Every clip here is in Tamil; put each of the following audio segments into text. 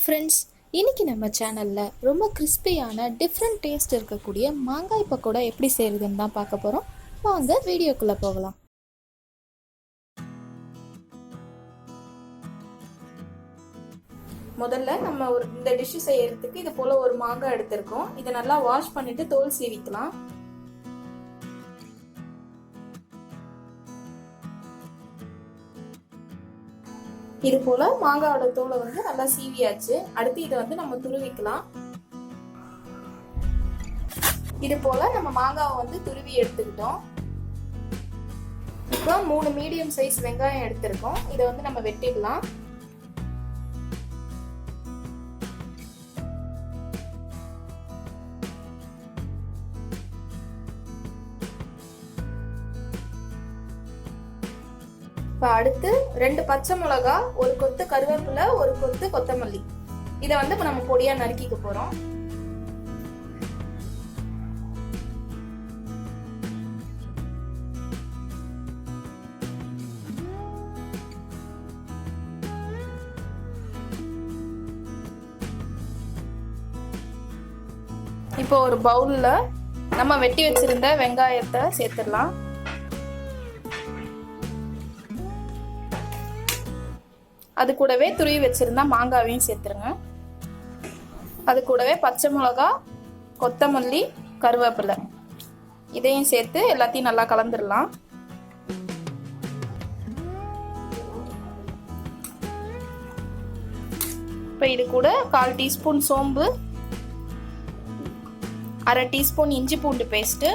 ஃப்ரெண்ட்ஸ், இன்றைக்கி நம்ம சேனலில் ரொம்ப கிறிஸ்பியான டிஃப்ரெண்ட் டேஸ்ட் இருக்கக்கூடிய மாங்காய் பக்கோடா எப்படி செய்கிறதுன்னு தான் பார்க்க போகிறோம். வாங்க வீடியோக்குள்ளே போகலாம். முதல்ல நம்ம இந்த டிஷ்ஷு செய்யறதுக்கு இது போல் ஒரு மாங்காய் எடுத்திருக்கோம். இதை நல்லா வாஷ் பண்ணிவிட்டு தோல் சீவிக்கலாம். இது போல மாங்காயோட தோலை நல்லா சீவியாச்சு. அடுத்து இதை நம்ம துருவிக்கலாம். இது போல நம்ம மாங்காவை துருவி எடுத்துக்கிட்டோம். இப்போ 3 மீடியம் சைஸ் வெங்காயம் எடுத்திருக்கோம். இதை நம்ம வெட்டிடலாம். அடுத்து 2 பச்சை மிளகா, ஒரு கொத்து கருவேப்பிலை, ஒரு கொத்து கொத்தமல்லி, இதை இப்ப நம்ம பொடியா நறுக்கிக்க போறோம். இப்போ ஒரு பவுல்ல நம்ம வெட்டி வச்சிருந்த வெங்காயத்தை சேர்த்துடலாம். அது கூடவே துருவி வச்சிருந்தா மாங்காவையும் சேர்த்துருங்க. அது கூடவே பச்சை மிளகா, கொத்தமல்லி, கருவேப்பிலை, இதையும் சேர்த்து எல்லாத்தையும் நல்லா கலந்துடலாம். இப்போ இது கூட 1/4 டீஸ்பூன் சோம்பு, 1/2 டீஸ்பூன் இஞ்சி பூண்டு பேஸ்ட்டு,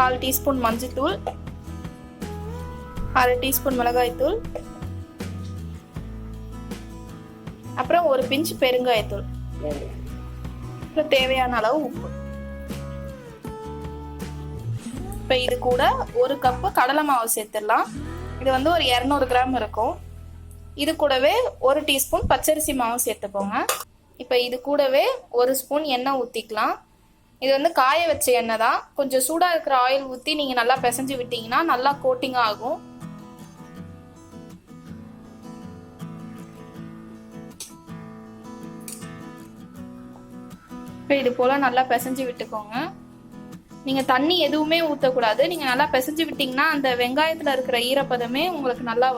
1/4 டீஸ்பூன் மஞ்சள்தூள், 1/2 டீஸ்பூன் மிளகாய்த்தூள், அப்புறம் ஒரு பிஞ்ச் பெருங்காயத்தூள், தேவையான அளவு உப்பு. இப்போ இது கூட 1 கப்பு கடலை மாவு சேர்த்துடலாம். இது ஒரு 200 கிராம் இருக்கும். இது கூடவே 1 டீஸ்பூன் பச்சரிசி மாவு சேர்த்துப்போங்க. இப்போ இது கூடவே 1 ஸ்பூன் எண்ணெய் ஊற்றிக்கலாம். இது காய வச்ச எண்ணெய் தான். கொஞ்சம் சூடாக இருக்கிற ஆயில் ஊற்றி நீங்கள் நல்லா பிசைஞ்சு விட்டீங்கன்னா நல்லா கோட்டிங் ஆகும். இது போல நல்லா பிசைஞ்சு விட்டுக்கோங்க. நீங்க தண்ணி எதுவுமே ஊற்றக்கூடாது. நீங்க நல்லா பிசைஞ்சு விட்டீங்கன்னா அந்த வெங்காயத்துல இருக்கிற ஈரப்பதமே உங்களுக்கு நல்லா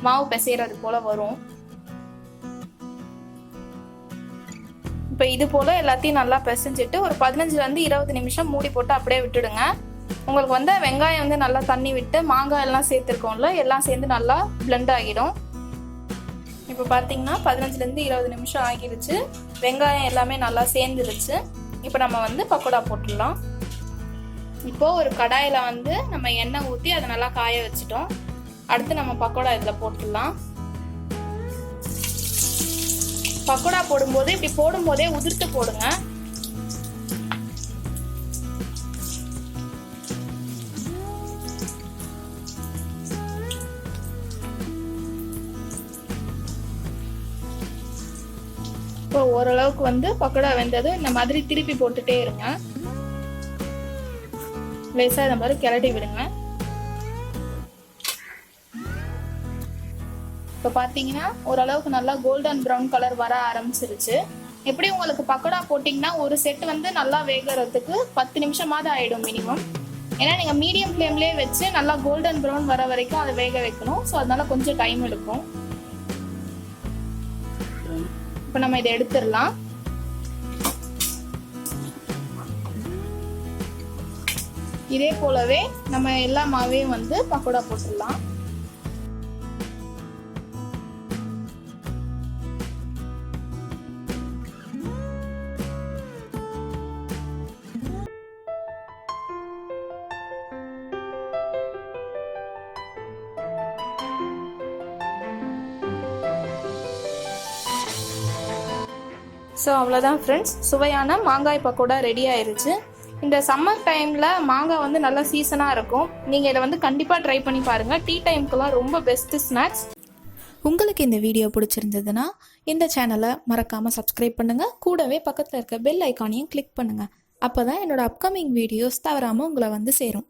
மாவு பிசைறது போல வரும். இப்போ இது போல எல்லாத்தையும் நல்லா பிசைஞ்சிட்டு ஒரு 15 to 20 நிமிஷம் மூடி போட்டு அப்படியே விட்டுடுங்க. உங்களுக்கு வெங்காயம் நல்லா தண்ணி விட்டு மாங்காய் எல்லாம் சேர்த்துருக்கோம்ல, எல்லாம் சேர்ந்து நல்லா பிளெண்ட் ஆகிடும். இப்போ பார்த்தீங்கன்னா 15 to 20 நிமிஷம் ஆகிடுச்சு. வெங்காயம் எல்லாமே நல்லா சேர்ந்துருச்சு. இப்போ நம்ம பக்கோடா போட்டுடலாம். இப்போ ஒரு கடாயில் நம்ம எண்ணெய் ஊற்றி அதை நல்லா காய வச்சுட்டோம். அடுத்து நம்ம பக்கோடா இதில் போட்டுடலாம். பக்கோடா போடும்போது இப்படி போடும்போதே உதிர்த்து போடுங்க. இப்போ ஓரளவுக்கு பக்கோடா வெந்தது. இந்த மாதிரி திருப்பி போட்டுட்டே இருங்க. லேசா இந்த மாதிரி கிளறி விடுங்க. இப்போ பார்த்தீங்கன்னா ஓரளவுக்கு நல்லா கோல்டன் ப்ரௌன் கலர் வர ஆரம்பிச்சிருச்சு. எப்படி உங்களுக்கு பக்கோடா போட்டிங்கன்னா ஒரு செட் நல்லா வேகிறதுக்கு 10 நிமிஷமாவது ஆகிடும் மினிமம். ஏன்னா நீங்கள் மீடியம் ஃப்ளேம்லேயே வச்சு நல்லா கோல்டன் ப்ரௌன் வர வரைக்கும் அதை வேக வைக்கணும். ஸோ அதனால கொஞ்சம் டைம் எடுக்கும். இப்போ நம்ம இதை எடுத்துடலாம். இதே போலவே நம்ம எல்லா மாவையும் பக்கோடா போட்டுடலாம். ஸோ அவ்வளோதான் ஃப்ரெண்ட்ஸ், சுவையான மாங்காய் பக்கோடா ரெடி ஆயிருச்சு. இந்த சம்மர் டைமில் மாங்காய் நல்லா சீசனாக இருக்கும். நீங்கள் இதை கண்டிப்பாக ட்ரை பண்ணி பாருங்கள். டீ டைமுக்கெல்லாம் ரொம்ப பெஸ்ட்டு ஸ்நாக்ஸ். உங்களுக்கு இந்த வீடியோ பிடிச்சிருந்ததுன்னா இந்த சேனலை மறக்காமல் சப்ஸ்கிரைப் பண்ணுங்கள். கூடவே பக்கத்தில் இருக்க பெல் ஐக்கானையும் கிளிக் பண்ணுங்கள். அப்போ தான் என்னோடய அப்கமிங் வீடியோஸ் தவறாமல் உங்களை சேரும்.